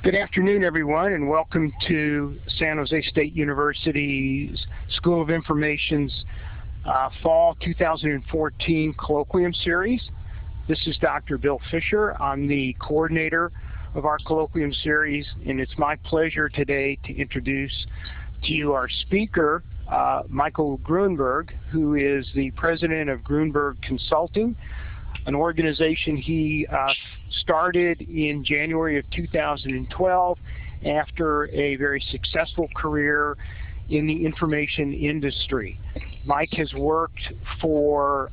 Good afternoon, everyone, and welcome to San Jose State University's School of Information's Fall 2014 Colloquium Series. This is Dr. Bill Fisher. I'm the coordinator of our Colloquium Series, and it's my pleasure today to introduce to you our speaker, Michael Gruenberg, who is the president of Gruenberg Consulting, an organization he started in January of 2012 after a very successful career in the information industry. Mike has worked for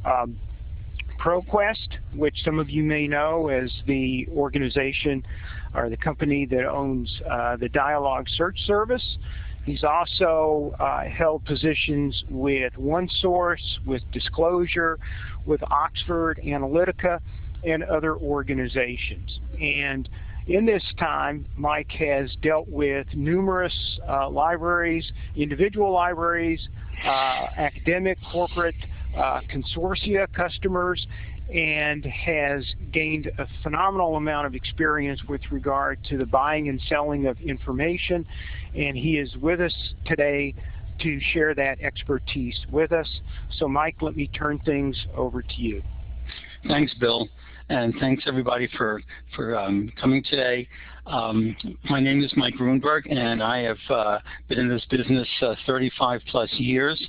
ProQuest, which some of you may know as the organization or the company that owns the Dialogue Search Service. He's also held positions with OneSource, with Disclosure, with Oxford Analytica, and other organizations. And in this time, Mike has dealt with numerous libraries, individual libraries, academic, corporate, consortia customers, and has gained a phenomenal amount of experience with regard to the buying and selling of information, and he is with us today to share that expertise with us. So Mike, let me turn things over to you. Thanks, Bill, and thanks everybody for coming today. My name is Mike Gruenberg, and I have been in this business 35 plus years.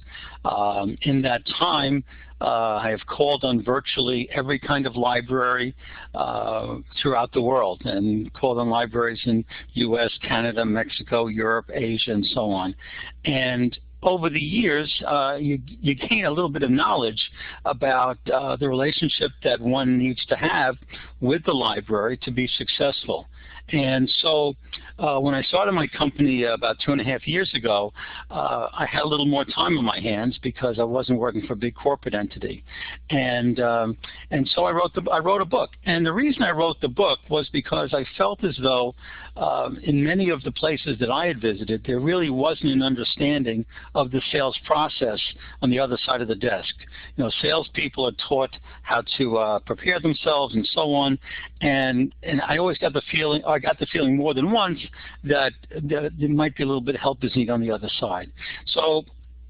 In that time, I have called on virtually every kind of library throughout the world, and called on libraries in U.S., Canada, Mexico, Europe, Asia, and so on. And over the years, you gain a little bit of knowledge about the relationship that one needs to have with the library to be successful. And so when I started my company about 2.5 years ago, I had a little more time on my hands because I wasn't working for a big corporate entity. And so I wrote a book. And the reason I wrote the book was because I felt as though in many of the places that I had visited, there really wasn't an understanding of the sales process on the other side of the desk. You know, salespeople are taught how to prepare themselves and so on. And I always got the feeling, I got the feeling more than once that there might be a little bit of help is needed on the other side. So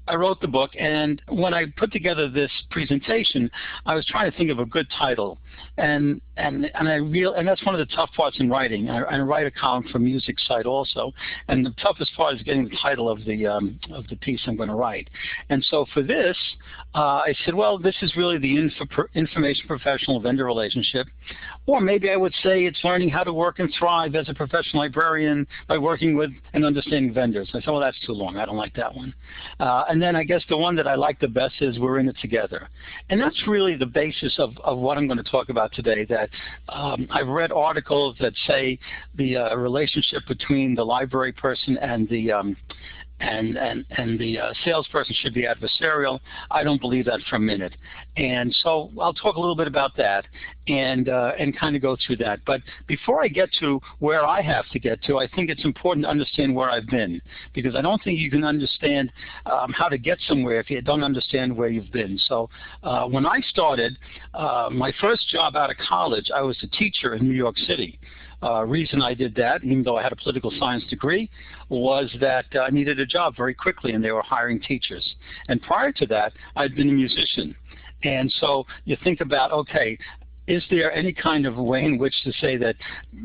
I wrote the book, and when I put together this presentation, I was trying to think of a good title, and that's one of the tough parts in writing. I write a column for Music site also, and the toughest part is getting the title of the piece I'm going to write. And so for this, I said, well, this is really the information professional vendor relationship, or maybe I would say it's learning how to work and thrive as a professional librarian by working with and understanding vendors. I said, well, that's too long. I don't like that one. And then I guess the one that I like the best is We're in it together. And that's really the basis of what I'm going to talk about today, that I've read articles that say the relationship between the library person and the salesperson should be adversarial. I don't believe that for a minute. And so I'll talk a little bit about that and kind of go through that. But before I get to where I have to get to, I think it's important to understand where I've been, because I don't think you can understand how to get somewhere if you don't understand where you've been. So when I started, my first job out of college, I was a teacher in New York City. Reason I did that, even though I had a political science degree, was that I needed a job very quickly, and they were hiring teachers. And prior to that, I'd been a musician. And so you think about, okay, is there any kind of way in which to say that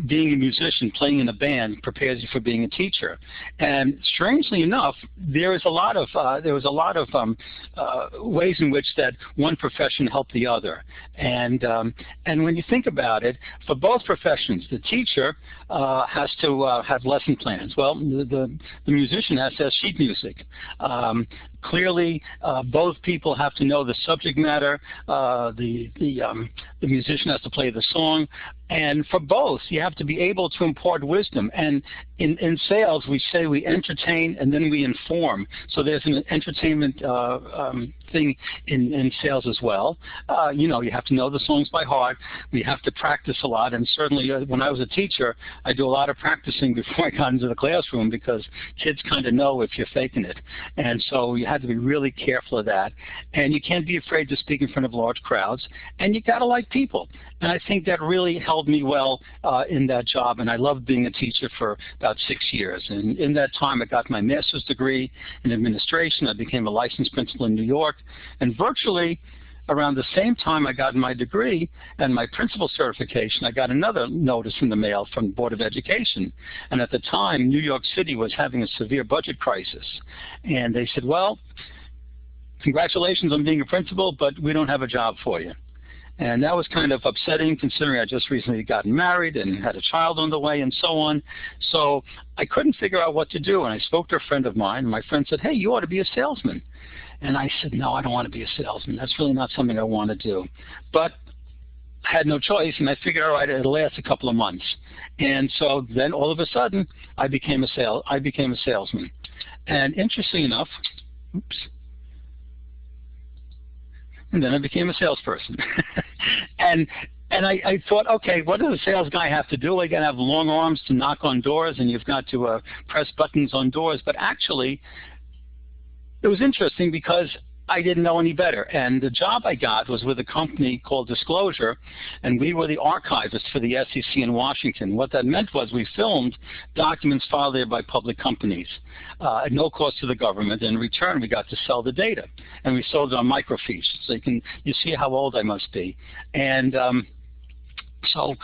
being a musician, playing in a band, prepares you for being a teacher? And strangely enough, there was a lot of ways in which that one profession helped the other. And when you think about it, for both professions, the teacher has to have lesson plans. Well, the musician has to have sheet music. Clearly, both people have to know the subject matter. The musician has to play the song. And for both, you have to be able to impart wisdom. And in sales, we say we entertain and then we inform. So there's an entertainment thing in sales as well. You know, you have to know the songs by heart. We have to practice a lot. And certainly when I was a teacher, I do a lot of practicing before I got into the classroom, because kids kind of know if you're faking it. And so you had to be really careful of that. And you can't be afraid to speak in front of large crowds, and you got to like people. And I think that really held me well in that job, and I loved being a teacher for about 6 years. And in that time, I got my master's degree in administration. I became a licensed principal in New York, and virtually around the same time I got my degree and my principal certification, I got another notice in the mail from the Board of Education. And at the time, New York City was having a severe budget crisis. And they said, well, congratulations on being a principal, but we don't have a job for you. And that was kind of upsetting, considering I just recently gotten married and had a child on the way and so on. So I couldn't figure out what to do. And I spoke to a friend of mine, and my friend said, hey, you ought to be a salesman. And I said, no, I don't want to be a salesman. That's really not something I want to do. But I had no choice, and I figured, all right, it'll last a couple of months. And so then all of a sudden, I became a salesman. And interestingly enough, and then I became a salesperson. and I thought, okay, what does a sales guy have to do? You got to have long arms to knock on doors, and you've got to press buttons on doors. But actually, it was interesting because I didn't know any better. And the job I got was with a company called Disclosure, and we were the archivists for the SEC in Washington. What that meant was we filmed documents filed there by public companies at no cost to the government. In return, we got to sell the data, and we sold it on microfiche. So you see how old I must be. And so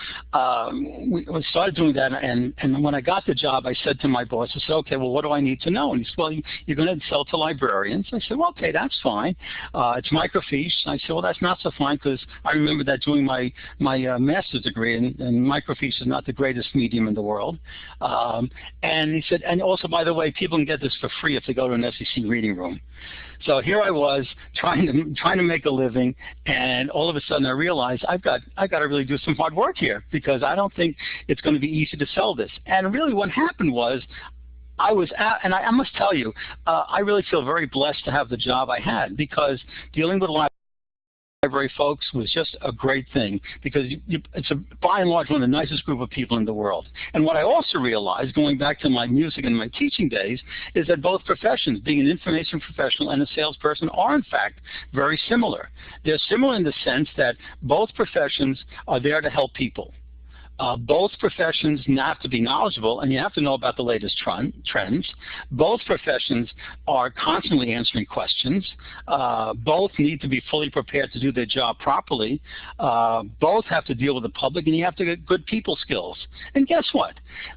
we started doing that, and when I got the job, I said to my boss, I said, okay, well, what do I need to know? And he said, well, you're going to sell to librarians. I said, well, okay, that's fine. It's microfiche. And I said, well, that's not so fine, because I remember that doing my master's degree, and microfiche is not the greatest medium in the world. And he said, and also, by the way, people can get this for free if they go to an SEC reading room. So here I was trying to make a living, and all of a sudden I realized I got to really do some hard work here, because I don't think it's going to be easy to sell this. And really what happened was I must tell you, I really feel very blessed to have the job I had, because dealing with library folks was just a great thing, because it's by and large one of the nicest group of people in the world. And what I also realized, going back to my music and my teaching days, is that both professions, being an information professional and a salesperson, are in fact very similar. They're similar in the sense that both professions are there to help people. Both professions have to be knowledgeable, and you have to know about the latest trends. Both professions are constantly answering questions. Both need to be fully prepared to do their job properly. Both have to deal with the public, and you have to get good people skills. And guess what?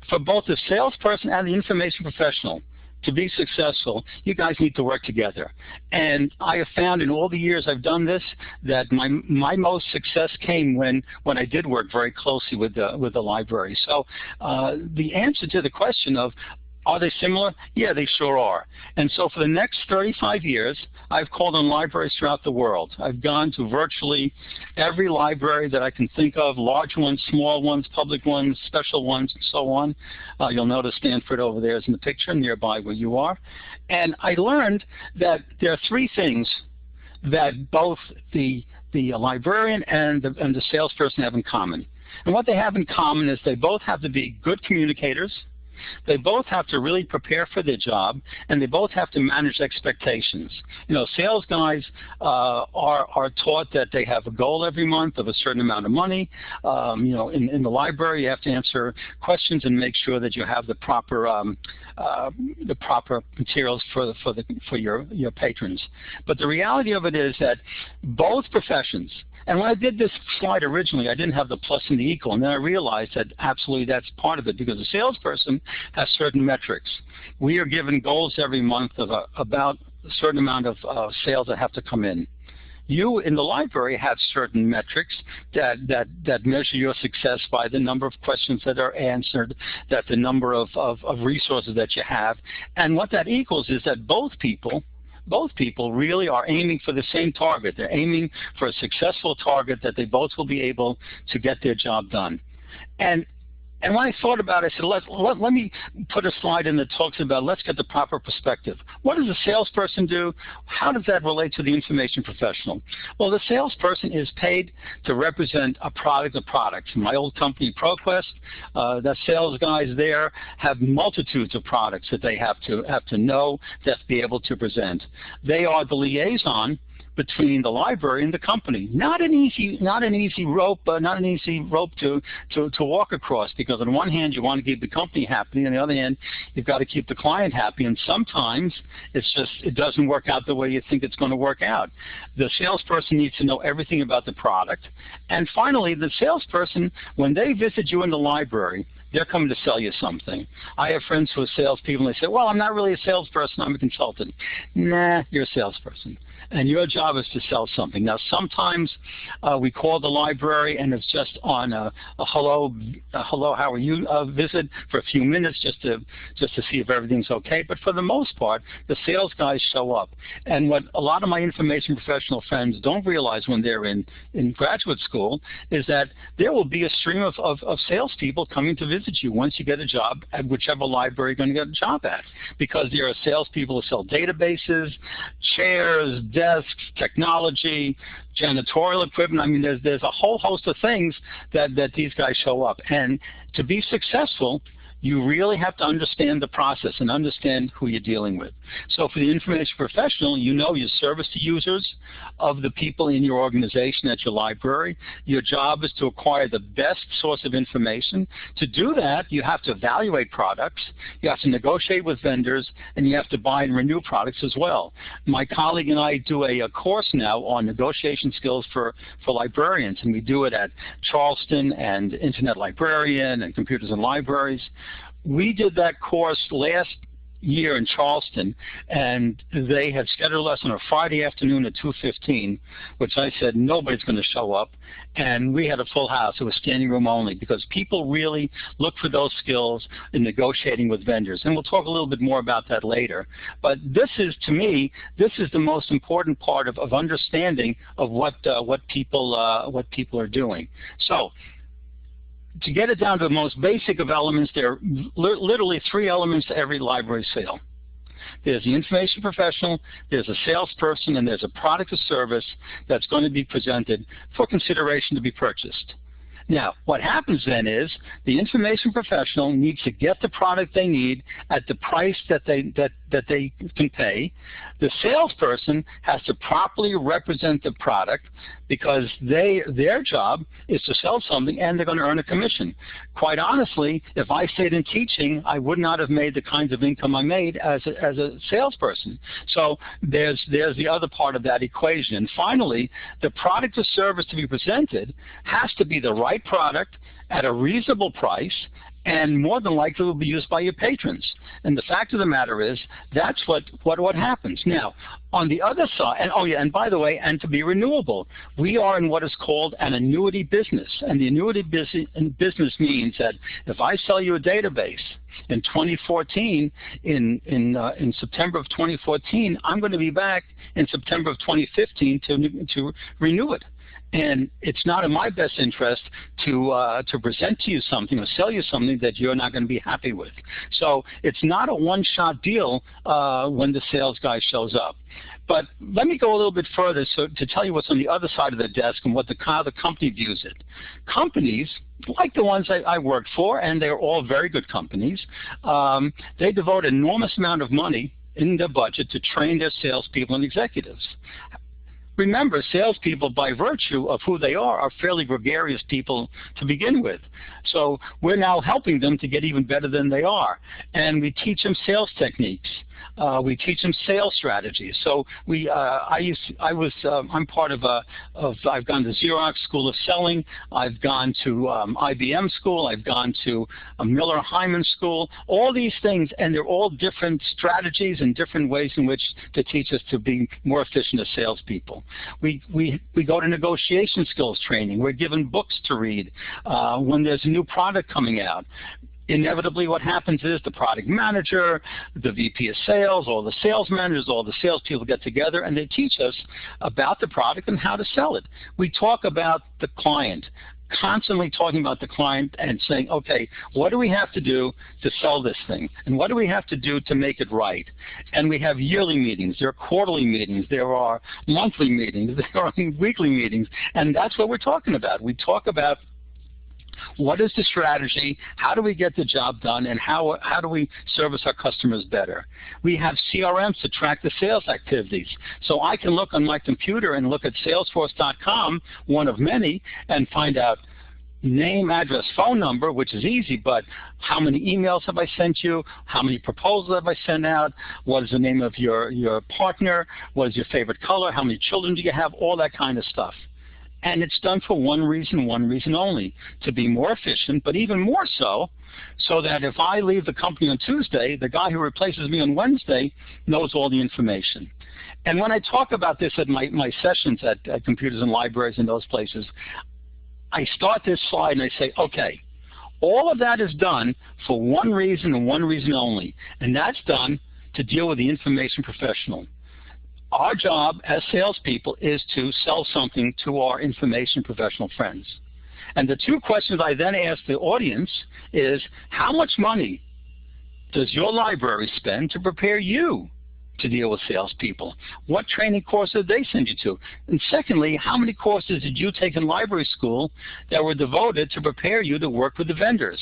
For both the salesperson and the information professional, to be successful, you guys need to work together. And I have found in all the years I've done this that my most success came when I did work very closely with the library. So the answer to the question of, are they similar? Yeah, they sure are. And so for the next 35 years, I've called on libraries throughout the world. I've gone to virtually every library that I can think of, large ones, small ones, public ones, special ones, and so on. You'll notice Stanford over there is in the picture, nearby where you are. And I learned that there are three things that both the librarian and the salesperson have in common. And what they have in common is they both have to be good communicators. They both have to really prepare for their job, and they both have to manage expectations. You know, sales guys are taught that they have a goal every month of a certain amount of money. You know, in the library, you have to answer questions and make sure that you have the proper materials for your patrons. But the reality of it is that both professions. And when I did this slide originally, I didn't have the plus and the equal, and then I realized that absolutely that's part of it, because a salesperson has certain metrics. We are given goals every month of about a certain amount of sales that have to come in. You in the library have certain metrics that measure your success by the number of questions that are answered, that the number of resources that you have. And what that equals is that both people really are aiming for the same target. They're aiming for a successful target that they both will be able to get their job done. And And when I thought about it, I said, let me put a slide in that talks about, let's get the proper perspective. What does a salesperson do? How does that relate to the information professional? Well, the salesperson is paid to represent a product or products. My old company, ProQuest, the sales guys there have multitudes of products that they have to know, that to be able to present. They are the liaison between the library and the company. Not an easy rope to walk across, because on one hand you want to keep the company happy, on the other hand you've got to keep the client happy, and sometimes it doesn't work out the way you think it's going to work out. The salesperson needs to know everything about the product. And finally, the salesperson, when they visit you in the library, they're coming to sell you something. I have friends who are salespeople, and they say, well, I'm not really a salesperson, I'm a consultant. Nah, you're a salesperson, and your job is to sell something. Now, sometimes we call the library, and it's just on a hello, how are you visit for a few minutes just to see if everything's okay. But for the most part, the sales guys show up. And what a lot of my information professional friends don't realize when they're in graduate school is that there will be a stream of salespeople coming to visit you once you get a job at whichever library you're going to get a job at, because there are salespeople who sell databases, chairs, desks, technology, janitorial equipment. I mean, there's a whole host of things that these guys show up. And to be successful, you really have to understand the process and understand who you're dealing with. So for the information professional, you know your service to users of the people in your organization at your library. Your job is to acquire the best source of information. To do that, you have to evaluate products, you have to negotiate with vendors, and you have to buy and renew products as well. My colleague and I do a course now on negotiation skills for librarians, and we do it at Charleston and Internet Librarian and Computers and Libraries. We did that course last year in Charleston, and they had scheduled us on a Friday afternoon at 2:15, which I said nobody's going to show up, and we had a full house. It was standing room only, because people really look for those skills in negotiating with vendors, and we'll talk a little bit more about that later. But this is, to me, this is the most important part of understanding of what people are doing. So, to get it down to the most basic of elements, there are literally 3 elements to every library sale. There's the information professional, there's a salesperson, and there's a product or service that's going to be presented for consideration to be purchased. Now, what happens then is the information professional needs to get the product they need at the price that they can pay. The salesperson has to properly represent the product, because their job is to sell something and they're going to earn a commission. Quite honestly, if I stayed in teaching, I would not have made the kinds of income I made as a salesperson. So there's the other part of that equation. And finally, the product or service to be presented has to be the right product at a reasonable price, and more than likely will be used by your patrons. And the fact of the matter is, that's what happens. Now, on the other side, and oh yeah, and by the way, and to be renewable, we are in what is called an annuity business. And the annuity business means that if I sell you a database in 2014, in September of 2014, I'm going to be back in September of 2015 to renew it. And it's not in my best interest to present to you something or sell you something that you're not going to be happy with. So it's not a one-shot deal when the sales guy shows up. But let me go a little bit further to tell you what's on the other side of the desk and how the company views it. Companies, like the ones I work for, and they're all very good companies, they devote an enormous amount of money in their budget to train their salespeople and executives. Remember, salespeople, by virtue of who they are fairly gregarious people to begin with. So we're now helping them to get even better than they are. And we teach them sales techniques. We teach them sales strategies. So I'm part of I've gone to Xerox School of Selling. I've gone to IBM School. I've gone to a Miller Hyman School. All these things, and they're all different strategies and different ways in which to teach us to be more efficient as salespeople. We go to negotiation skills training. We're given books to read when there's a new product coming out. Inevitably, what happens is the product manager, the VP of sales, all the sales managers, all the salespeople get together and they teach us about the product and how to sell it. We talk about the client. constantly talking about the client and saying, okay, what do we have to do to sell this thing? And what do we have to do to make it right? And we have yearly meetings, there are quarterly meetings, there are monthly meetings, there are weekly meetings, and that's what we're talking about. We talk about what is the strategy, how do we get the job done, and how do we service our customers better. We have CRMs to track the sales activities. So I can look on my computer and look at Salesforce.com, one of many, and find out name, address, phone number, which is easy, but how many emails have I sent you? How many proposals have I sent out? What is the name of your partner? What is your favorite color? How many children do you have? All that kind of stuff. And it's done for one reason only, to be more efficient, but even more so that if I leave the company on Tuesday, the guy who replaces me on Wednesday knows all the information. And when I talk about this at my sessions at Computers and Libraries and those places, I start this slide and I say, okay, all of that is done for one reason and one reason only, and that's done to deal with the information professional. Our job as salespeople is to sell something to our information professional friends. And the two questions I then ask the audience is, how much money does your library spend to prepare you to deal with salespeople? What training courses did they send you to? And secondly, how many courses did you take in library school that were devoted to prepare you to work with the vendors?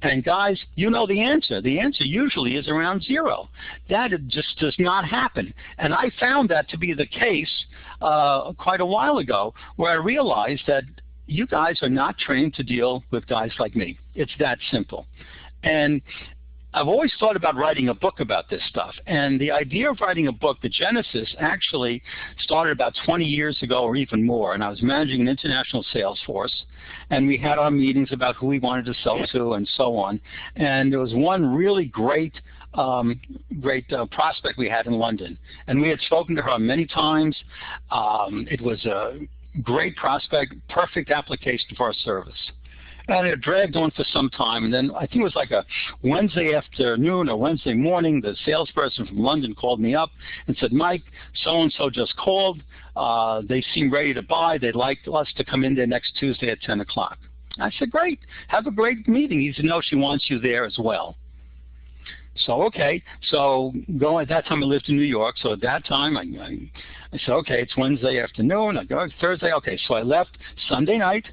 And guys, you know the answer. The answer usually is around 0. That just does not happen. And I found that to be the case quite a while ago, where I realized that you guys are not trained to deal with guys like me. It's that simple. And I've always thought about writing a book about this stuff, and the idea of writing a book, the genesis, actually started about 20 years ago or even more, and I was managing an international sales force, and we had our meetings about who we wanted to sell to and so on, and there was one really great prospect we had in London, and we had spoken to her many times. It was a great prospect, perfect application for our service. And it dragged on for some time, and then I think it was like a Wednesday afternoon or Wednesday morning, the salesperson from London called me up and said, Mike, so-and-so just called. They seem ready to buy. They'd like us to come in there next Tuesday at 10 o'clock. I said, great. Have a great meeting. He said, no, she wants you there as well. So, okay. So at that time I lived in New York, so at that time I said, okay, it's Wednesday afternoon. I go Thursday. Okay, so I left Sunday night.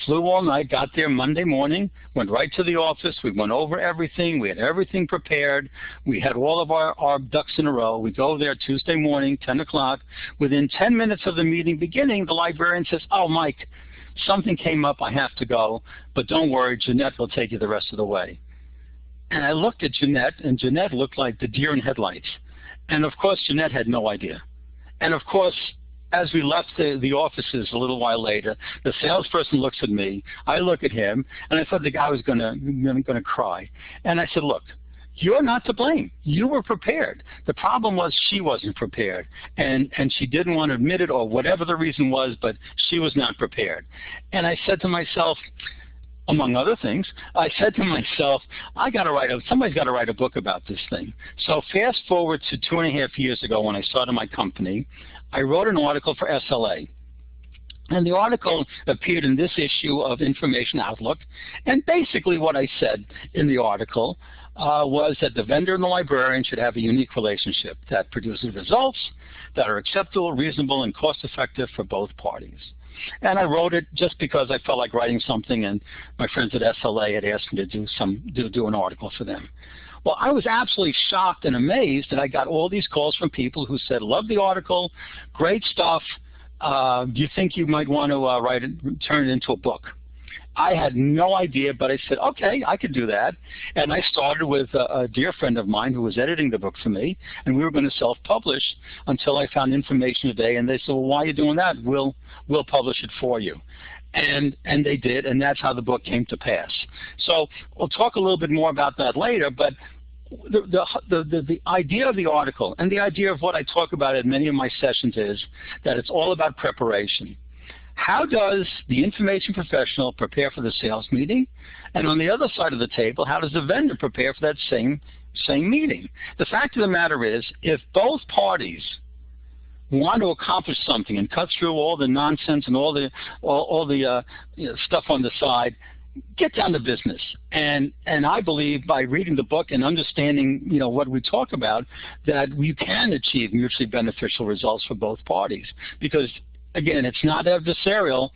Flew all night, got there Monday morning, went right to the office. We went over everything. We had everything prepared. We had all of our ducks in a row. We go there Tuesday morning, 10 o'clock. Within 10 minutes of the meeting beginning, the librarian says, oh, Mike, something came up. I have to go. But don't worry, Jeanette will take you the rest of the way. And I looked at Jeanette, and Jeanette looked like the deer in headlights. And, of course, Jeanette had no idea. And, of course, as we left the offices a little while later, the salesperson looks at me, I look at him, and I thought the guy was gonna cry. And I said, look, you're not to blame. You were prepared. The problem was she wasn't prepared, and she didn't want to admit it or whatever the reason was, but she was not prepared. And I said to myself, among other things, I said to myself, somebody's got to write a book about this thing. So fast forward to 2.5 years ago when I started my company, I wrote an article for SLA. And the article appeared in this issue of Information Outlook. And basically what I said in the article was that the vendor and the librarian should have a unique relationship that produces results that are acceptable, reasonable, and cost-effective for both parties. And I wrote it just because I felt like writing something, and my friends at SLA had asked me to do an article for them. Well, I was absolutely shocked and amazed that I got all these calls from people who said, love the article, great stuff. Do you think you might want to turn it into a book? I had no idea, but I said, okay, I could do that. And I started with a dear friend of mine who was editing the book for me, and we were going to self-publish until I found Information Today, and they said, well, why are you doing that? We'll publish it for you. And they did, and that's how the book came to pass. So we'll talk a little bit more about that later, but the idea of the article and the idea of what I talk about at many of my sessions is that it's all about preparation. How does the information professional prepare for the sales meeting? And on the other side of the table, how does the vendor prepare for that same meeting? The fact of the matter is, if both parties want to accomplish something and cut through all the nonsense and all the stuff on the side, get down to business. And I believe by reading the book and understanding, what we talk about, that you can achieve mutually beneficial results for both parties. Because, again, it's not adversarial.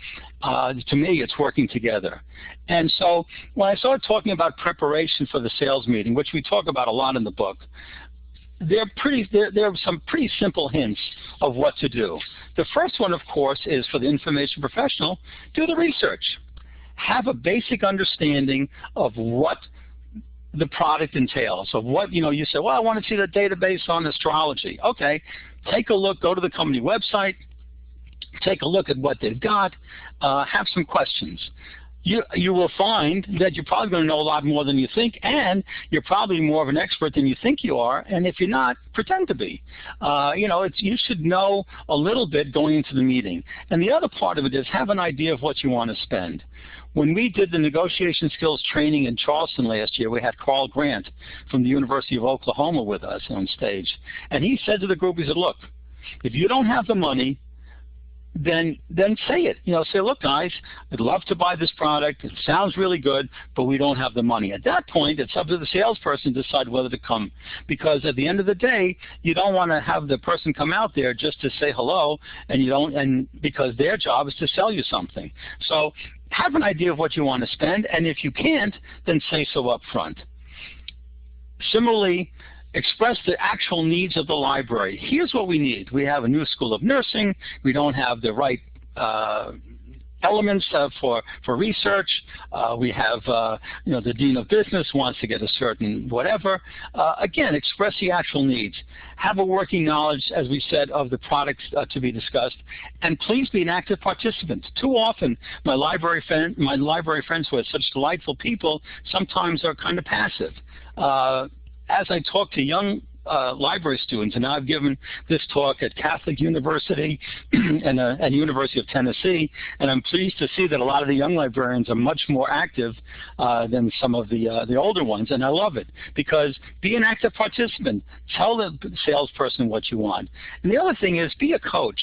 To me, it's working together. And so when I started talking about preparation for the sales meeting, which we talk about a lot in the book, there are some pretty simple hints of what to do. The first one, of course, is for the information professional, do the research. Have a basic understanding of what the product entails, of what, you say, well, I want to see the database on astrology. Okay, take a look, go to the company website, take a look at what they've got, have some questions. You will find that you're probably going to know a lot more than you think, and you're probably more of an expert than you think you are, and if you're not, pretend to be. You should know a little bit going into the meeting. And the other part of it is have an idea of what you want to spend. When we did the negotiation skills training in Charleston last year, we had Carl Grant from the University of Oklahoma with us on stage. And he said to the group, he said, look, if you don't have the money, then say it. Say, look, guys, I'd love to buy this product. It sounds really good, but we don't have the money. At that point, it's up to the salesperson to decide whether to come. Because at the end of the day, you don't want to have the person come out there just to say hello, and because their job is to sell you something. So have an idea of what you want to spend, and if you can't, then say so up front. Similarly, express the actual needs of the library. Here's what we need. We have a new school of nursing. We don't have the right elements for research. We have, the dean of business wants to get a certain whatever. Again, express the actual needs. Have a working knowledge, as we said, of the products to be discussed, and please be an active participant. Too often, my library friends who are such delightful people sometimes are kind of passive. As I talk to young library students, and I've given this talk at Catholic University and at University of Tennessee, and I'm pleased to see that a lot of the young librarians are much more active than some of the older ones, and I love it, because be an active participant. Tell the salesperson what you want. And the other thing is, be a coach.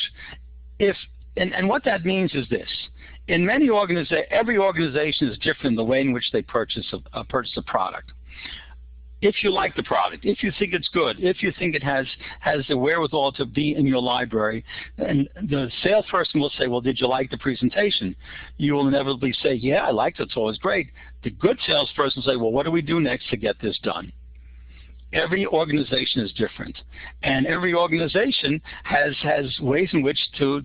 And what that means is this. In many organizations, every organization is different in the way in which they purchase a product. If you like the product, if you think it's good, if you think it has the wherewithal to be in your library, and the salesperson will say, well, did you like the presentation? You will inevitably say, yeah, I liked it, so it was great. The good salesperson will say, well, what do we do next to get this done? Every organization is different, and every organization has ways in which to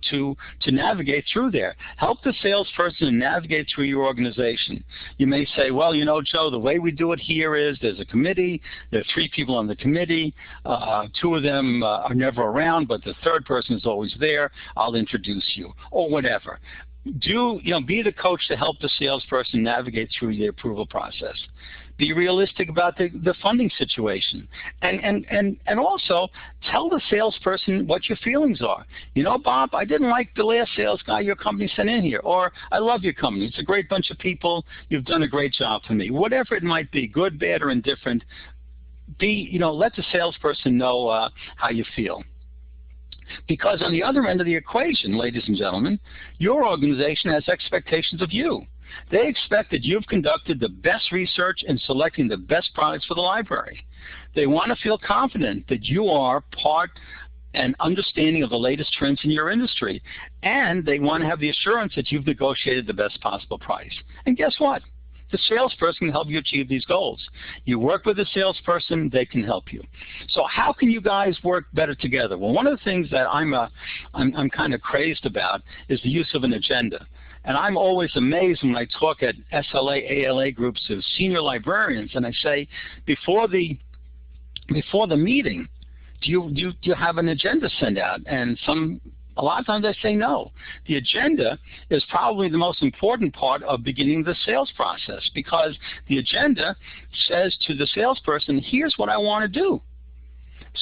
navigate through there. Help the salesperson navigate through your organization. You may say, well, Joe, the way we do it here is there's a committee, there are 3 people on the committee, 2 of them are never around, but the third person is always there. I'll introduce you, or whatever. Be the coach to help the salesperson navigate through the approval process. Be realistic about the funding situation, and also tell the salesperson what your feelings are. Bob, I didn't like the last sales guy your company sent in here, or I love your company. It's a great bunch of people. You've done a great job for me. Whatever it might be, good, bad, or indifferent. Let the salesperson know how you feel. Because on the other end of the equation, ladies and gentlemen, your organization has expectations of you. They expect that you've conducted the best research in selecting the best products for the library. They want to feel confident that you are part and understanding of the latest trends in your industry, and they want to have the assurance that you've negotiated the best possible price. And guess what? The salesperson can help you achieve these goals. You work with a salesperson, they can help you. So how can you guys work better together? Well, one of the things that I'm kind of crazed about is the use of an agenda. And I'm always amazed when I talk at SLA, ALA groups of senior librarians, and I say, before the meeting, do you have an agenda sent out? And a lot of times I say no. The agenda is probably the most important part of beginning the sales process, because the agenda says to the salesperson, here's what I want to do.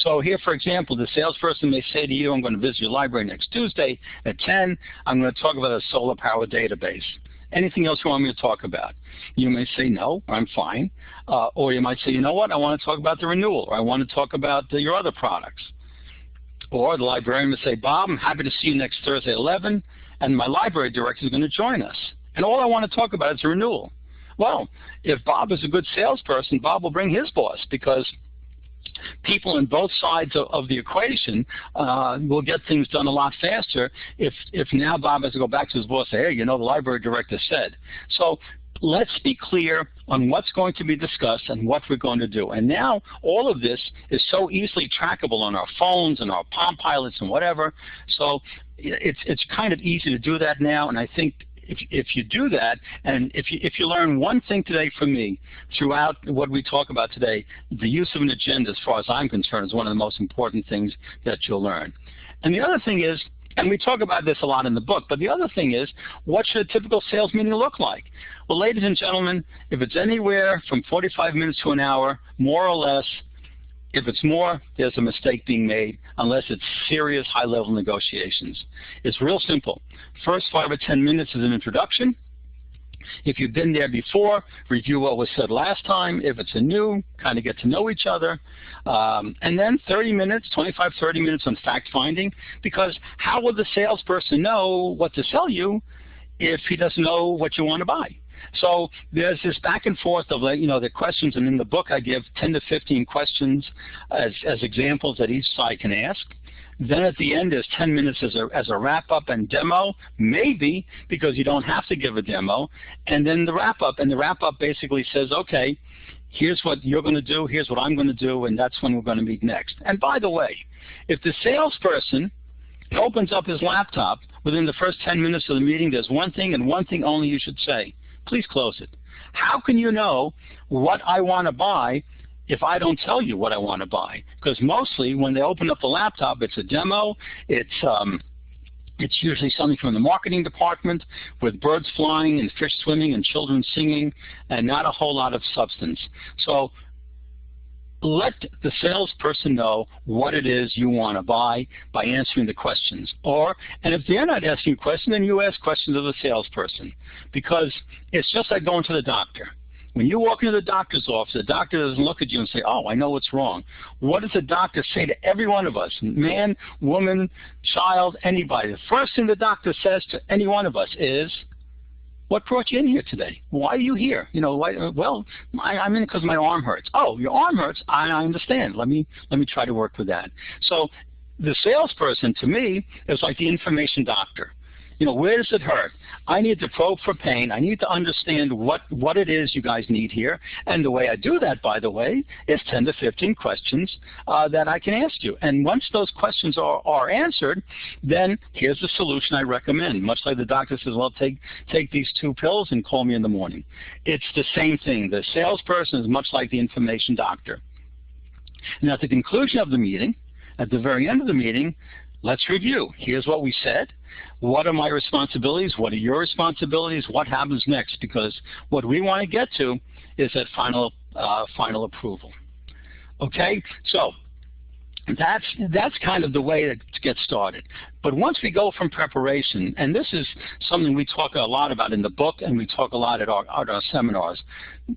So here, for example, the salesperson may say to you, I'm going to visit your library next Tuesday at 10. I'm going to talk about a solar power database. Anything else you want me to talk about? You may say, no, I'm fine. Or you might say, you know what, I want to talk about the renewal, or I want to talk about your other products. Or the librarian would say, Bob, I'm happy to see you next Thursday at 11, and my library director is going to join us. And all I want to talk about is a renewal. Well, if Bob is a good salesperson, Bob will bring his boss, because people on both sides of the equation will get things done a lot faster if now Bob has to go back to his boss and say, hey, the library director said. So let's be clear on what's going to be discussed and what we're going to do. And now all of this is so easily trackable on our phones and our Palm Pilots and whatever. So it's kind of easy to do that now, and I think if you do that, and if you learn one thing today from me throughout what we talk about today, the use of an agenda, as far as I'm concerned, is one of the most important things that you'll learn. And the other thing is, and we talk about this a lot in the book, but the other thing is, what should a typical sales meeting look like? Well, ladies and gentlemen, if it's anywhere from 45 minutes to an hour, more or less, if it's more, there's a mistake being made, unless it's serious high-level negotiations. It's real simple. First 5 or 10 minutes is an introduction. If you've been there before, review what was said last time. If it's a new, kind of get to know each other. And then 30 minutes, 25, 30 minutes on fact-finding, because how will the salesperson know what to sell you if he doesn't know what you want to buy? So there's this back and forth of, the questions, and in the book I give 10 to 15 questions as examples that each side can ask. Then at the end there's 10 minutes as a wrap-up and demo, maybe, because you don't have to give a demo, and then the wrap-up, and the wrap-up basically says, okay, here's what you're going to do, here's what I'm going to do, and that's when we're going to meet next. And by the way, if the salesperson opens up his laptop within the first 10 minutes of the meeting, there's one thing and one thing only you should say. Please close it. How can you know what I want to buy if I don't tell you what I want to buy? Because mostly when they open up the laptop, it's a demo. It's usually something from the marketing department with birds flying and fish swimming and children singing and not a whole lot of substance. So let the salesperson know what it is you want to buy by answering the questions. And if they're not asking a question, then you ask questions of the salesperson, because it's just like going to the doctor. When you walk into the doctor's office, the doctor doesn't look at you and say, oh, I know what's wrong. What does the doctor say to every one of us, man, woman, child, anybody? The first thing the doctor says to any one of us is, what brought you in here today? Why are you here? Well, I'm in because my arm hurts. Oh, your arm hurts? I understand. Let me try to work with that. So the salesperson, to me, is like the information doctor. Where does it hurt? I need to probe for pain. I need to understand what it is you guys need here. And the way I do that, by the way, is 10 to 15 questions that I can ask you. And once those questions are answered, then here's the solution I recommend. Much like the doctor says, well, take these 2 pills and call me in the morning. It's the same thing. The salesperson is much like the information doctor. And at the conclusion of the meeting, at the very end of the meeting, let's review. Here's what we said. What are my responsibilities? What are your responsibilities? What happens next? Because what we want to get to is that final approval. Okay? So that's kind of the way to get started. But once we go from preparation, and this is something we talk a lot about in the book and we talk a lot at our seminars.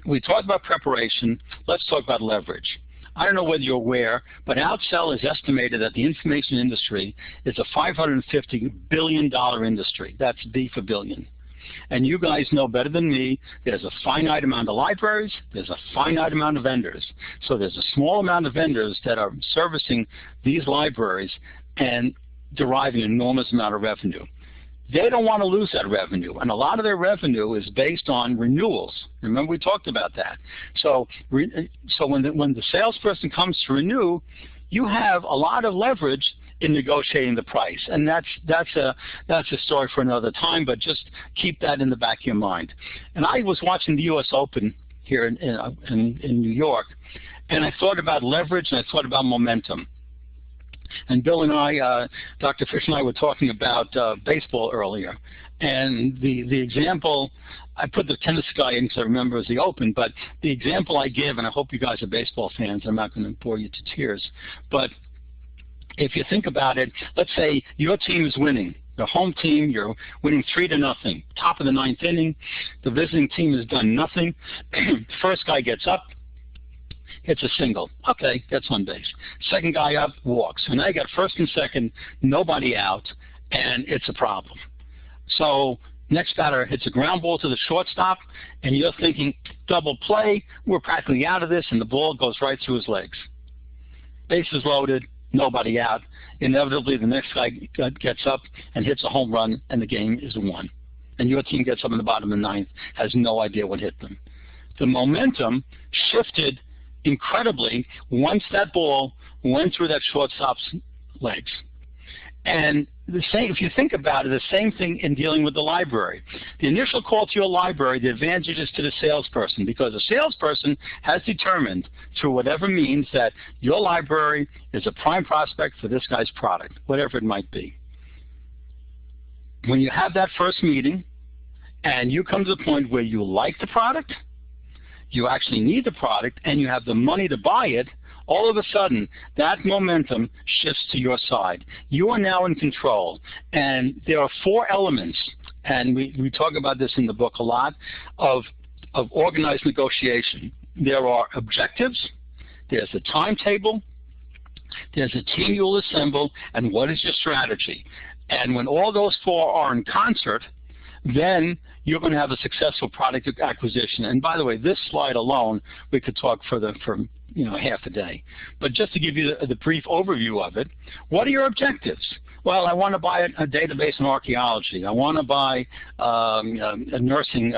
We talk about preparation. Let's talk about leverage. I don't know whether you're aware, but Outsell is estimated that the information industry is a $550 billion industry. That's B for billion. And you guys know better than me, there's a finite amount of libraries, there's a finite amount of vendors. So there's a small amount of vendors that are servicing these libraries and deriving an enormous amount of revenue. They don't want to lose that revenue, and a lot of their revenue is based on renewals. Remember, we talked about that. So when the salesperson comes to renew, you have a lot of leverage in negotiating the price, and that's a story for another time. But just keep that in the back of your mind. And I was watching the U.S. Open here in New York, and I thought about leverage and I thought about momentum. And Bill and I, Dr. Fish and I were talking about baseball earlier. And the example, I put the tennis guy in because I remember it was the Open, but the example I give, and I hope you guys are baseball fans, I'm not going to bore you to tears, but if you think about it, let's say your team is winning. The home team, you're winning 3-0, top of the 9th inning. The visiting team has done nothing. First guy gets up. hits a single. Okay, gets on base. Second guy up, walks. So now you got first and second, nobody out, and it's a problem. So next batter hits a ground ball to the shortstop, and you're thinking, double play, we're practically out of this, and the ball goes right through his legs. Bases loaded, nobody out. Inevitably, the next guy gets up and hits a home run, and the game is won. And your team gets up in the bottom of the ninth, has no idea what hit them. The momentum shifted incredibly once that ball went through that shortstop's legs. And the same, if you think about it, the same thing in dealing with the library. The initial call to your library, the advantage is to the salesperson, because the salesperson has determined through whatever means that your library is a prime prospect for this guy's product, whatever it might be. When you have that first meeting and you come to the point where you like the product, you actually need the product, and you have the money to buy it, all of a sudden, that momentum shifts to your side. You are now in control. And there are 4 elements, and we talk about this in the book a lot, of organized negotiation. There are objectives, there's a timetable, there's a team you'll assemble, and what is your strategy? And when all those 4 are in concert, then you're going to have a successful product acquisition. And by the way, this slide alone, we could talk for half a day. But just to give you the brief overview of it, what are your objectives? Well, I want to buy a database in archaeology. I want to buy a nursing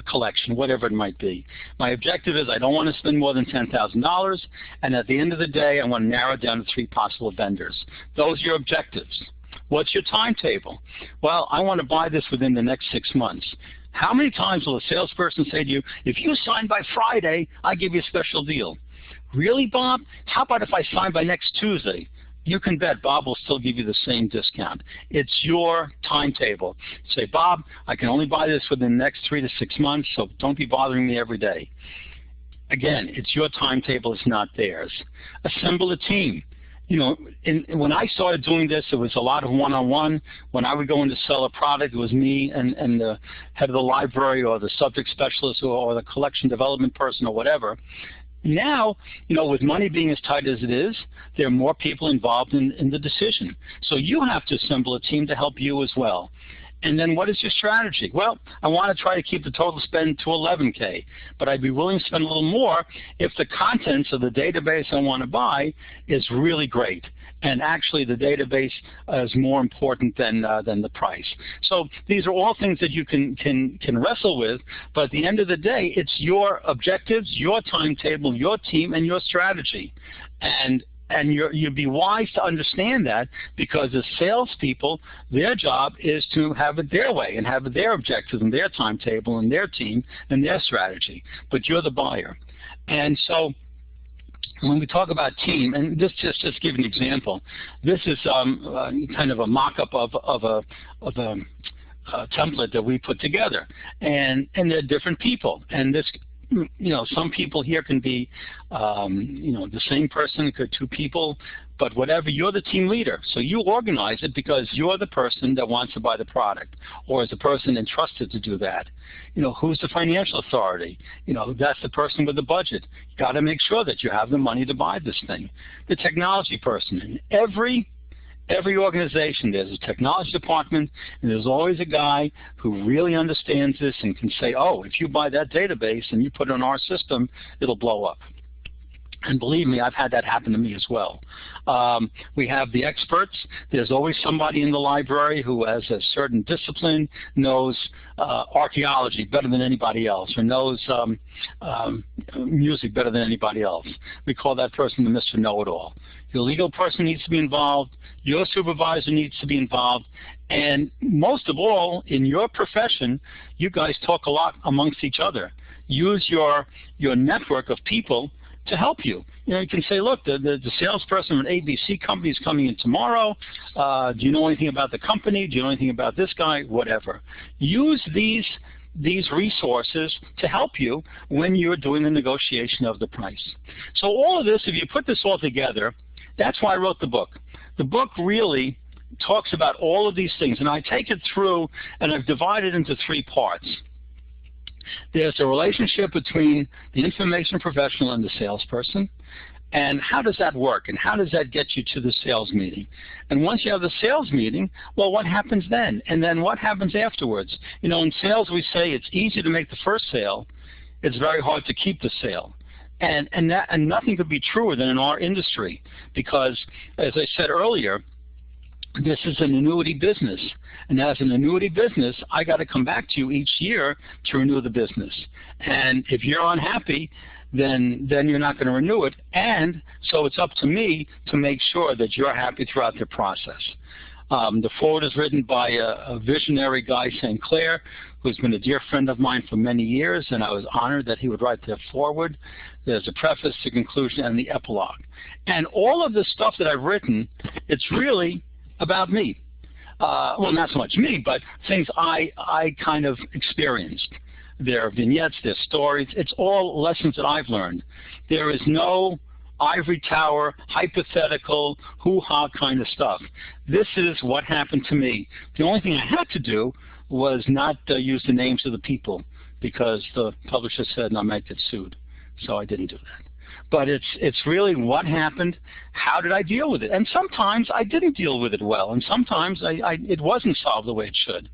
collection, whatever it might be. My objective is I don't want to spend more than $10,000, and at the end of the day, I want to narrow it down to 3 possible vendors. Those are your objectives. What's your timetable? Well, I want to buy this within the next 6 months. How many times will a salesperson say to you, if you sign by Friday, I give you a special deal? Really, Bob? How about if I sign by next Tuesday? You can bet Bob will still give you the same discount. It's your timetable. Say, Bob, I can only buy this within the next 3 to 6 months, so don't be bothering me every day. Again, it's your timetable, it's not theirs. Assemble a team. When I started doing this, it was a lot of one-on-one. When I would go in to sell a product, it was me and the head of the library or the subject specialist or the collection development person or whatever. Now, with money being as tight as it is, there are more people involved in the decision. So you have to assemble a team to help you as well. And then what is your strategy? Well, I want to try to keep the total spend to $11K, but I'd be willing to spend a little more if the contents of the database I want to buy is really great. And actually the database is more important than the price. So these are all things that you can wrestle with, but at the end of the day, it's your objectives, your timetable, your team, and your strategy. And you'd be wise to understand that, because as salespeople, their job is to have it their way and have their objectives and their timetable and their team and their strategy. But you're the buyer. And so when we talk about team, and just give an example, this is kind of a mock-up of a template that we put together, and they're different people, and this. Some people here can be, the same person, could 2 people, but whatever, you're the team leader. So you organize it because you're the person that wants to buy the product, or is the person entrusted to do that. Who's the financial authority? That's the person with the budget. You got to make sure that you have the money to buy this thing. The technology person. In every organization, there's a technology department, and there's always a guy who really understands this and can say, oh, if you buy that database and you put it on our system, it'll blow up. And believe me, I've had that happen to me as well. We have the experts. There's always somebody in the library who has a certain discipline, knows archaeology better than anybody else, or knows music better than anybody else. We call that person the Mr. Know-It-All. Your legal person needs to be involved. Your supervisor needs to be involved. And most of all, in your profession, you guys talk a lot amongst each other. Use your network of people to help you. You can say, look, the salesperson from ABC company is coming in tomorrow. Do you know anything about the company? Do you know anything about this guy? Whatever. Use these resources to help you when you're doing the negotiation of the price. So all of this, if you put this all together, that's why I wrote the book. The book really talks about all of these things, and I take it through, and I've divided into 3 parts. There's a relationship between the information professional and the salesperson. And how does that work? And how does that get you to the sales meeting? And once you have the sales meeting, well, what happens then? And then what happens afterwards? You know, in sales we say it's easy to make the first sale. It's very hard to keep the sale. And nothing could be truer than in our industry because, as I said earlier, this is an annuity business. And as an annuity business, I got to come back to you each year to renew the business. And if you're unhappy, then you're not going to renew it. And so it's up to me to make sure that you're happy throughout the process. The foreword is written by a visionary guy, St. Clair, who's been a dear friend of mine for many years, and I was honored that he would write the foreword. There's a preface, the conclusion, and the epilogue. And all of the stuff that I've written, it's really about me. Well, not so much me, but things I kind of experienced. There are vignettes, there's stories. It's all lessons that I've learned. There is no ivory tower, hypothetical, hoo-ha kind of stuff. This is what happened to me. The only thing I had to do was not use the names of the people because the publisher said I might get sued. So I didn't do that. But it's really what happened, how did I deal with it? And sometimes I didn't deal with it well, and sometimes it wasn't solved the way it should.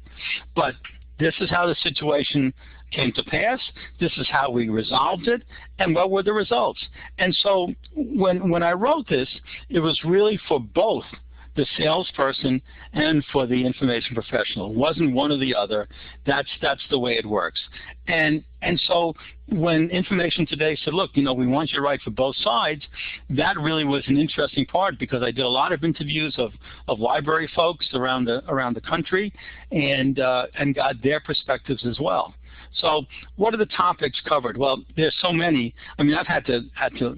But this is how the situation came to pass. This is how we resolved it, and what were the results? And so when I wrote this, it was really for both the salesperson and for the information professional. It wasn't one or the other. That's the way it works. And so when Information Today said, look, you know, we want you to write for both sides, that really was an interesting part because I did a lot of interviews of library folks around the country and got their perspectives as well. So what are the topics covered? Well, there's so many. I mean, I've had to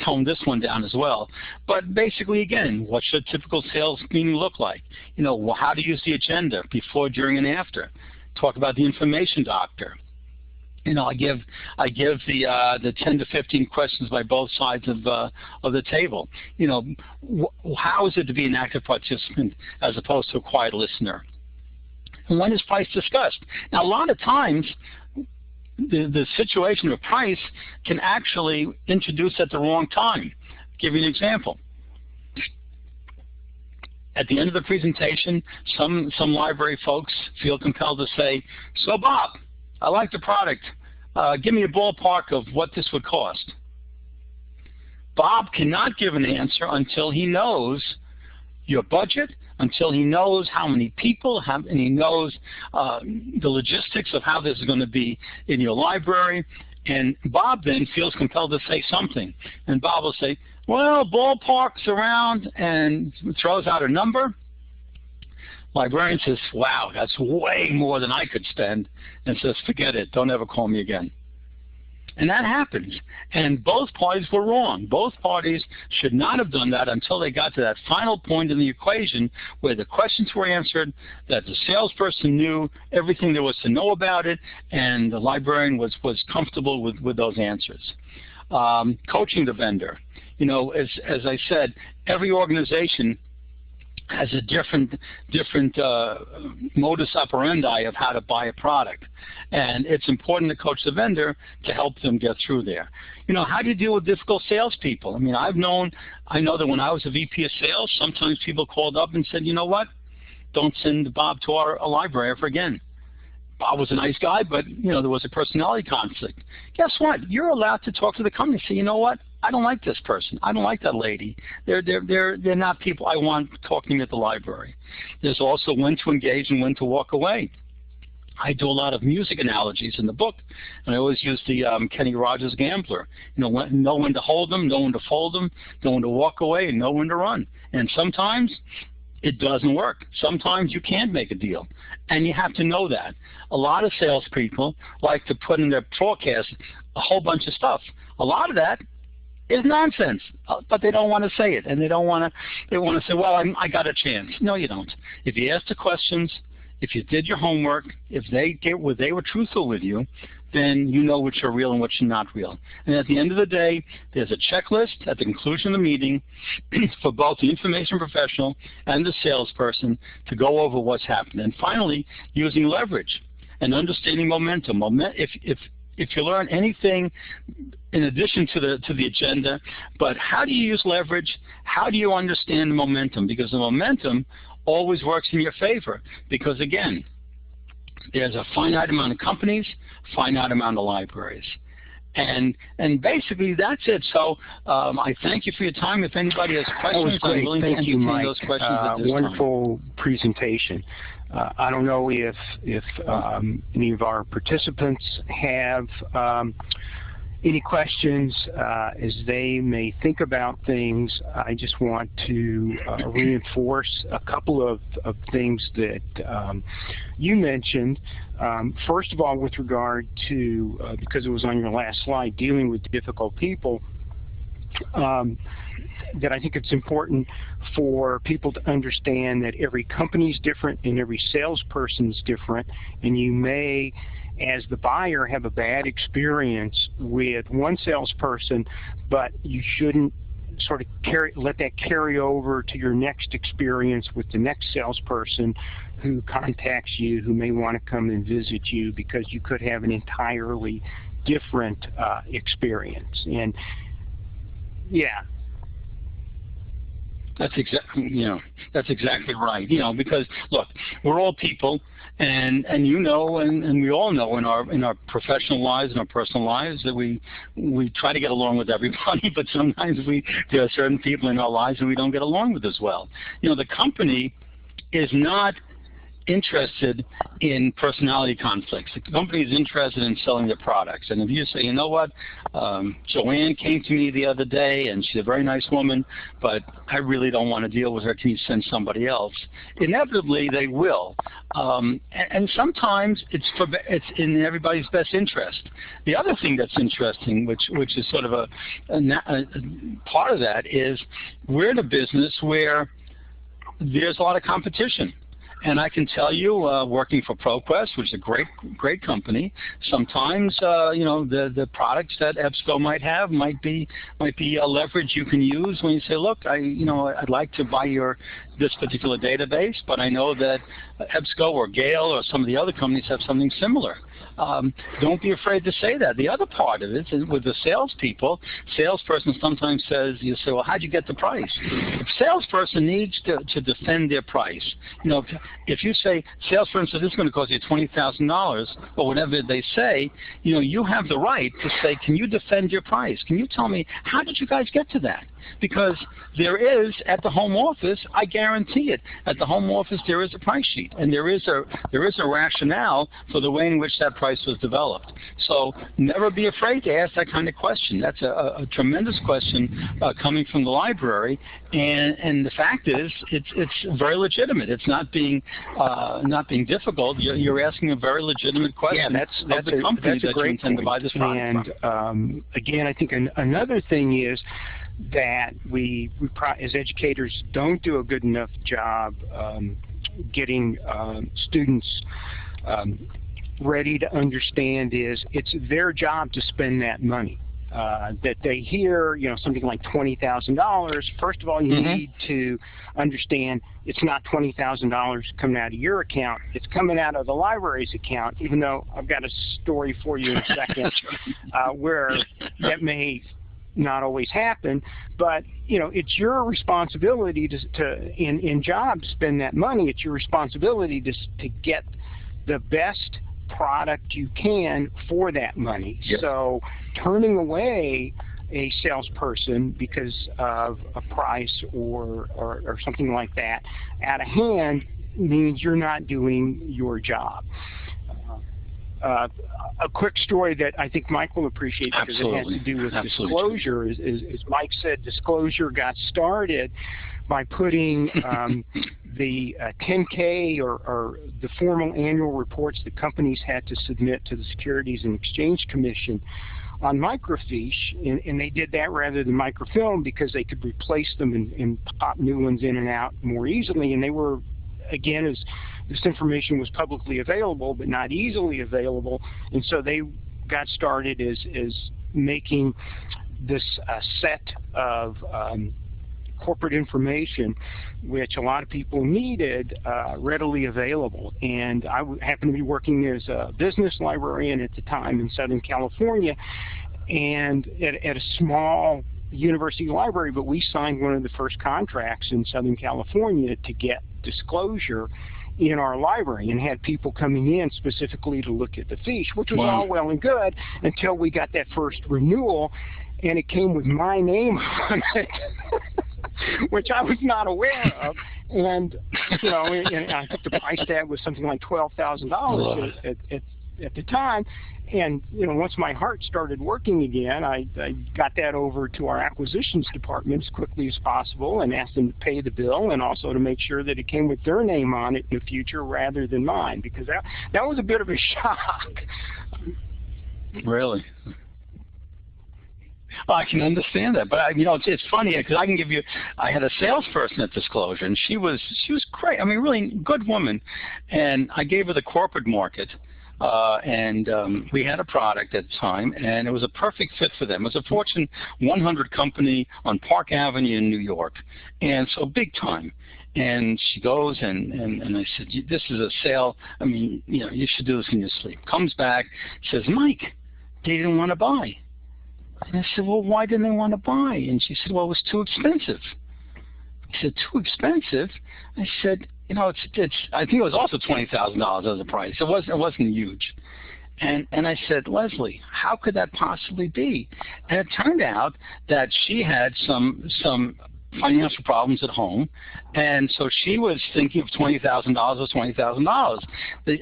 tone this one down as well. But basically, again, what should a typical sales meeting look like? You know, how to use the agenda before, during, and after. Talk about the information doctor. You know, I give the 10 to 15 questions by both sides of the table. You know, how is it to be an active participant as opposed to a quiet listener? And when is price discussed? Now, a lot of times, the situation of price can actually introduce at the wrong time. I'll give you an example. At the end of the presentation, some library folks feel compelled to say, so Bob, I like the product. Give me a ballpark of what this would cost. Bob cannot give an answer until he knows your budget, until he knows how many people, and he knows the logistics of how this is going to be in your library. And Bob then feels compelled to say something. And Bob will say, well, ballpark's around, and throws out a number. Librarian says, wow, that's way more than I could spend, and says, forget it, don't ever call me again. And that happens. And both parties were wrong. Both parties should not have done that until they got to that final point in the equation where the questions were answered, that the salesperson knew everything there was to know about it, and the librarian was comfortable with those answers. Coaching the vendor. You know, as I said, every organization has a different modus operandi of how to buy a product. And it's important to coach the vendor to help them get through there. You know, how do you deal with difficult salespeople? I mean, I know that when I was a VP of sales, sometimes people called up and said, you know what, don't send Bob to our library ever again. Bob was a nice guy, but, you know, there was a personality conflict. Guess what? You're allowed to talk to the company and say, you know what? I don't like this person. I don't like that lady. They're not people I want talking at the library. There's also when to engage and when to walk away. I do a lot of music analogies in the book, and I always use the Kenny Rogers Gambler. You know when to hold them, know when to fold them, know when to walk away, and know when to run. And sometimes it doesn't work. Sometimes you can't make a deal, and you have to know that. A lot of salespeople like to put in their forecast a whole bunch of stuff. A lot of that is nonsense, but they don't want to say it, and they want to say, well, I got a chance. No, you don't. If you ask the questions, if you did your homework, if they were truthful with you, then you know which are real and which are not real. And at the end of the day, there's a checklist at the conclusion of the meeting for both the information professional and the salesperson to go over what's happened. And finally, using leverage. and understanding momentum. If you learn anything in addition to the agenda, but how do you use leverage? How do you understand momentum? Because the momentum always works in your favor. Because again, there's a finite amount of companies, finite amount of libraries. And basically that's it. So I thank you for your time. If anybody has questions, I'm willing to entertain those questions at this time. Wonderful presentation. I don't know if any of our participants have any questions as they may think about things. I just want to reinforce a couple of things that you mentioned. First of all, with regard to, because it was on your last slide, dealing with difficult people, that I think it's important for people to understand that every company is different and every salesperson is different, and you may, as the buyer, have a bad experience with one salesperson, but you shouldn't sort of let that carry over to your next experience with the next salesperson who contacts you, who may want to come and visit you, because you could have an entirely different experience. And yeah. That's exactly right. Because look, we're all people, and we all know in our professional lives and our personal lives that we try to get along with everybody, but sometimes there are certain people in our lives that we don't get along with as well. The company is not interested in personality conflicts. The company is interested in selling their products. And if you say, you know what, Joanne came to me the other day and she's a very nice woman, but I really don't want to deal with her, can you send somebody else? Inevitably, they will. And sometimes it's in everybody's best interest. The other thing that's interesting, which is sort of a part of that, is we're in a business where there's a lot of competition. And I can tell you, working for ProQuest, which is a great company, sometimes the products that EBSCO might have might be a leverage you can use when you say, look, I'd like to buy this particular database, but I know that EBSCO or Gale or some of the other companies have something similar. Don't be afraid to say that. The other part of it is with the salesperson sometimes says, you say, well, how'd you get the price? If salesperson needs to defend their price, if you say, salesperson says this is going to cost you $20,000, or whatever they say, you have the right to say, can you defend your price? Can you tell me, how did you guys get to that? Because there is, at the home office, I guarantee it, at the home office there is a price sheet, and there is a rationale for the way in which that price was developed. So never be afraid to ask that kind of question. That's a tremendous question coming from the library, and the fact is, it's very legitimate. It's not being difficult. You're asking a very legitimate question. Yeah, that's the company that you intend to buy this product from. Again, I think another thing is that we as educators don't do a good enough job getting students ready to understand is it's their job to spend that money. That they hear, something like $20,000. First of all, you need to understand it's not $20,000 coming out of your account. It's coming out of the library's account, even though I've got a story for you in a second where that may not always happen, but it's your responsibility to in job to spend that money. It's your responsibility to get the best product you can for that money. Yep. So turning away a salesperson because of a price or something like that out of hand means you're not doing your job. A quick story that I think Mike will appreciate because Absolutely. It has to do with Absolutely. disclosure. As Mike said, disclosure got started by putting the 10K or the formal annual reports that companies had to submit to the Securities and Exchange Commission on microfiche, and they did that rather than microfilm because they could replace them and pop new ones in and out more easily, and they were, again, as this information was publicly available but not easily available, and so they got started as making this set of corporate information, which a lot of people needed, readily available. And I happened to be working as a business librarian at the time in Southern California, and at a small university library, but we signed one of the first contracts in Southern California to get disclosure in our library, and had people coming in specifically to look at the fiche, which was all well and good until we got that first renewal, and it came with my name on it, which I was not aware of. And you know, and I think the price tag was something like $12,000 at the time. And you know, once my heart started working again, I got that over to our acquisitions department as quickly as possible and asked them to pay the bill, and also to make sure that it came with their name on it in the future rather than mine, because that was a bit of a shock. Really? Well, I can understand that, but you know, it's funny because I can give you. I had a salesperson at Disclosure, and she was great. I mean, really good woman, and I gave her the corporate market. We had a product at the time, and it was a perfect fit for them. It was a Fortune 100 company on Park Avenue in New York, and so big time. And she goes, and I said, this is a sale. I mean, you know, you should do this in your sleep. Comes back, says, Mike, they didn't want to buy. And I said, well, why didn't they want to buy? And she said, well, it was too expensive. I said, too expensive? I said, you know, I think it was also $20,000 as a price. It wasn't huge. And I said, Leslie, how could that possibly be? And it turned out that she had some financial problems at home, and so she was thinking of $20,000 was $20,000.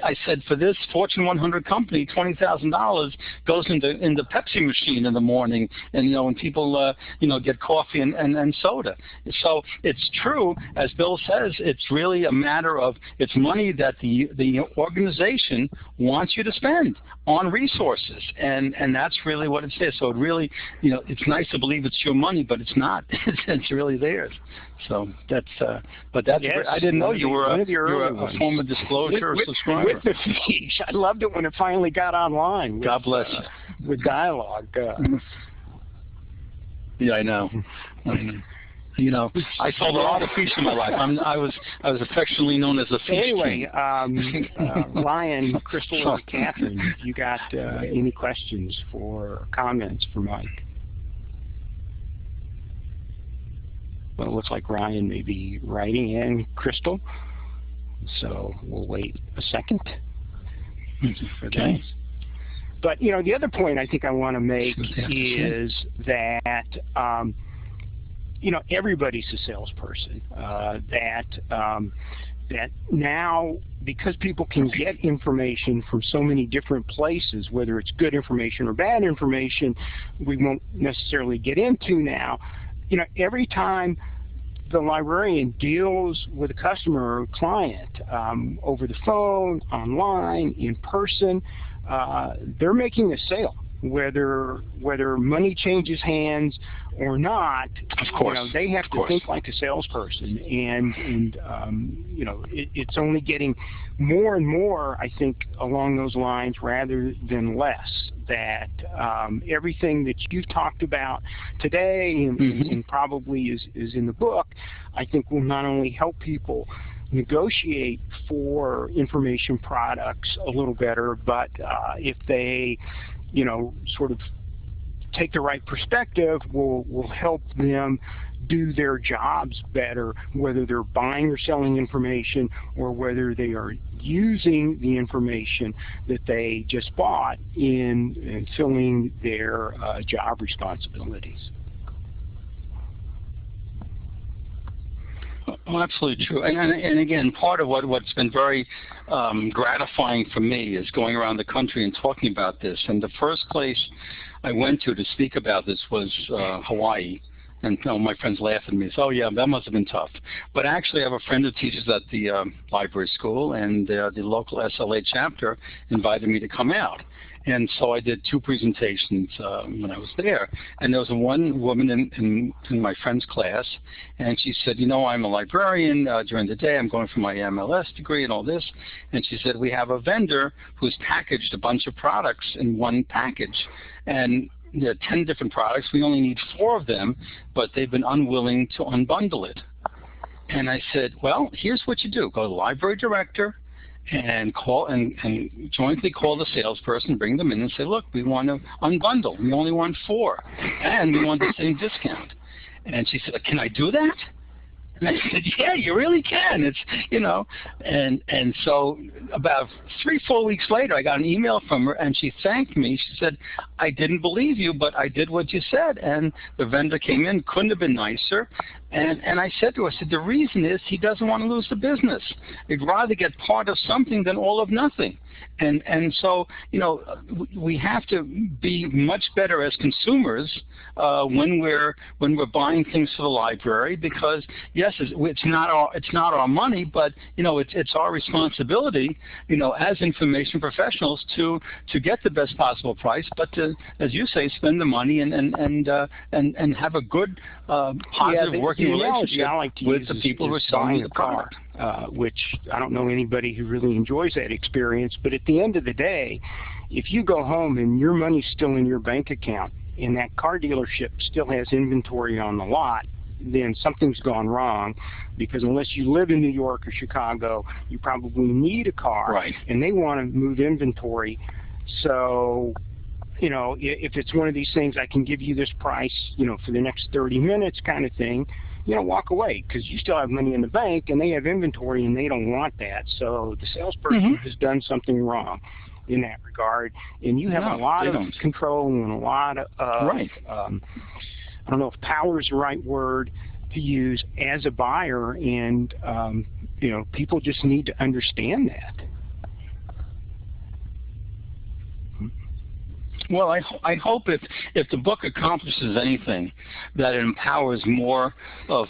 I said, for this Fortune 100 company, $20,000 goes in the Pepsi machine in the morning, and you know, when people you know, get coffee and soda. So it's true, as Bill says, it's really a matter of it's money that the organization wants you to spend on resources, and that's really what it says. So it really, you know, it's nice to believe it's your money, but it's not. It's really theirs. So that's, but that's. Yes, I didn't know you were a former Disclosure subscriber. With the fiche, I loved it when it finally got online. God bless you. With dialogue. Yeah, I know. You know, I sold a lot of fiche in my life. I was affectionately known as a fiche Anyway, king. Ryan, Crystal, or Catherine, you got any questions or comments for Mike? Well, it looks like Ryan may be writing in, Crystal. So we'll wait a second for that. But, you know, the other point I think I want to make is that, you know, everybody's a salesperson. That now, because people can get information from so many different places, whether it's good information or bad information, we won't necessarily get into now. You know, every time the librarian deals with a customer or client, over the phone, online, in person, they're making a sale. Whether money changes hands or not, of course, you know, they have to think like a salesperson, and you know, it's only getting more and more, I think, along those lines rather than less. That everything that you've talked about today and probably is in the book, I think will not only help people negotiate for information products a little better, but if they, you know, sort of take the right perspective, will help them do their jobs better, whether they're buying or selling information or whether they are using the information that they just bought in filling their job responsibilities. Well, absolutely true. And again, part of what's been very gratifying for me is going around the country and talking about this. And the first place I went to speak about this was Hawaii. And you know, my friends laugh at me. So, oh, yeah, that must have been tough. But actually, I have a friend who teaches at the library school, and the local SLA chapter invited me to come out. And so I did 2 presentations when I was there. And there was one woman in my friend's class, and she said, you know, I'm a librarian. During the day, I'm going for my MLS degree and all this. And she said, we have a vendor who's packaged a bunch of products in one package. And there are 10 different products. We only need 4 of them, but they've been unwilling to unbundle it. And I said, well, here's what you do. Go to the library director and call and jointly call the salesperson, bring them in and say, look, we want to unbundle. We only want 4, and we want the same discount. And she said, can I do that? And I said, yeah, you really can. It's, you know, and so about 3-4 weeks later, I got an email from her, and she thanked me. She said, I didn't believe you, but I did what you said. And the vendor came in, couldn't have been nicer. And I said to her, I said, the reason is he doesn't want to lose the business. He'd rather get part of something than all of nothing. And so, you know, we have to be much better as consumers when we're buying things for the library, because yes, it's not our money, but you know, it's our responsibility, you know, as information professionals to get the best possible price, but to, as you say, spend the money and have a good positive working relationship with the people who are selling the product. Which I don't know anybody who really enjoys that experience, but at the end of the day, if you go home and your money's still in your bank account and that car dealership still has inventory on the lot, then something's gone wrong, because unless you live in New York or Chicago, you probably need a car, right, and they want to move inventory. So, you know, if it's one of these things, I can give you this price, you know, for the next 30 minutes kind of thing, you know, walk away, because you still have money in the bank and they have inventory and they don't want that. So the salesperson has done something wrong in that regard, and you have a lot of control and a lot of, I don't know if power is the right word to use as a buyer, and you know, people just need to understand that. Well, I hope if the book accomplishes anything, that it empowers more of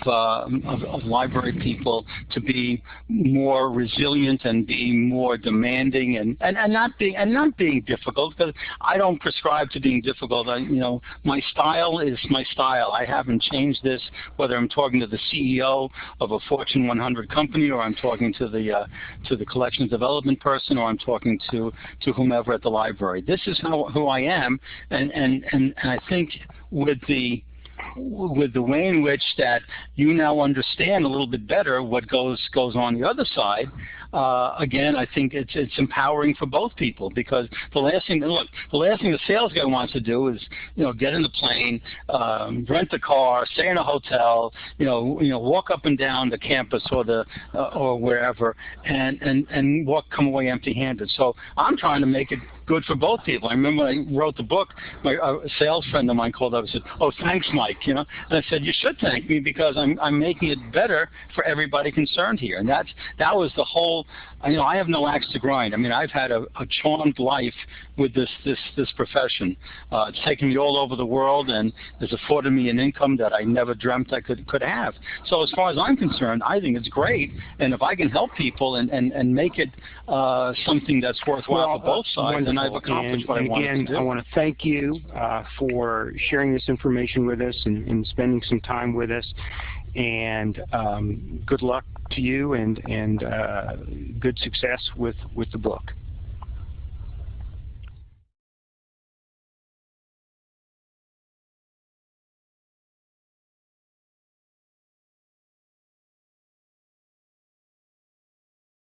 library people to be more resilient and be more demanding and not being difficult, because I don't prescribe to being difficult. You know, my style is my style. I haven't changed this, whether I'm talking to the CEO of a Fortune 100 company, or I'm talking to the collections development person, or I'm talking to whomever at the library. This is who I am, and I think with the way in which that you now understand a little bit better what goes on the other side, again, I think it's empowering for both people, because the last thing the sales guy wants to do is, you know, get in the plane, rent a car, stay in a hotel, you know, walk up and down the campus or wherever, and come away empty-handed. So I'm trying to make it good for both people. I remember when I wrote the book, a sales friend of mine called up and said, "Oh, thanks, Mike." You know, and I said, "You should thank me, because I'm making it better for everybody concerned here." And that was the whole. You know, I have no axe to grind. I mean, I've had a charmed life with this profession. It's taken me all over the world, and it's afforded me an income that I never dreamt I could have. So as far as I'm concerned, I think it's great. And if I can help people and make it something that's worthwhile for both sides, then I've accomplished what I wanted to do. I want to thank you for sharing this information with us and spending some time with us. And good luck to you, and good success with the book.